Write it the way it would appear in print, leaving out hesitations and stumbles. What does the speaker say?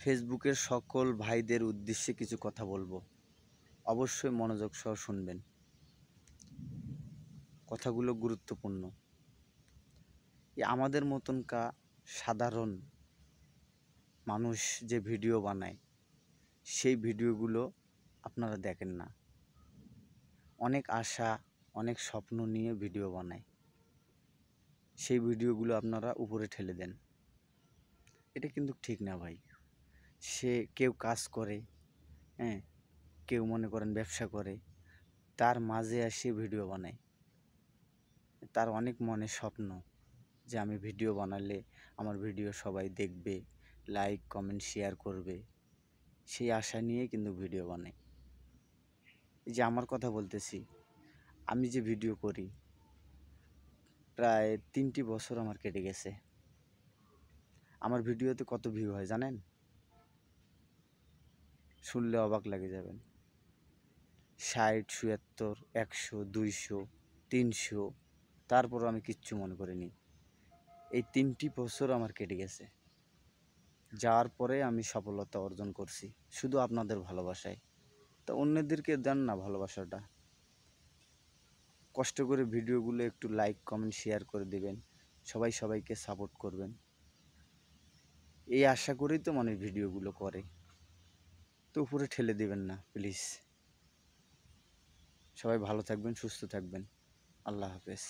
ফেসবুকের সকল ভাইদের উদ্দেশ্যে কিছু কথা বলবো, অবশ্যই মনোযোগ সহ শুনবেন। কথাগুলো গুরুত্বপূর্ণ। আমাদের মতনকা সাধারণ মানুষ যে ভিডিও বানায়, সেই ভিডিওগুলো আপনারা দেখেন না। অনেক আশা, অনেক স্বপ্ন নিয়ে ভিডিও বানায়, সেই ভিডিওগুলো আপনারা উপরে ঠেলে দেন। এটা কিন্তু ঠিক না ভাই। কেউ কাজ করে, হ্যাঁ, কেউ মনে করেন ব্যবসা করে, তার মাঝে এসে ভিডিও বানায়। তার অনেক মনে স্বপ্ন যে আমি ভিডিও বানালে আমার ভিডিও সবাই দেখবে, লাইক কমেন্ট শেয়ার করবে, সেই আশা নিয়ে কিন্তু ভিডিও বানায়। এই যে আমার কথা বলতেছি, আমি যে ভিডিও করি প্রায় 3টি বছর আমার কেটে গেছে। আমার ভিডিওতে কত ভিউ হয় জানেন? শুনলে অবাক লাগে যাবেন। 60, 77, 100, 200, 300, তারপরও আমি কিচ্ছু মনে করিনি। এই 3টি বছর আমার কেটে গেছে, যাওয়ার পরে আমি সফলতা অর্জন করছি শুধু আপনাদের ভালোবাসায়। তা অন্যদেরকে দেন না ভালোবাসাটা। কষ্ট করে ভিডিওগুলো একটু লাইক কমেন্ট শেয়ার করে দিবেন, সবাই সবাইকে সাপোর্ট করবেন। এই আশা করেই তো মানুষ ভিডিওগুলো করে। তো উপরে ঠেলে দিবেন না প্লিজ। সবাই ভালো থাকবেন, সুস্থ থাকবেন। আল্লাহ হাফেজ।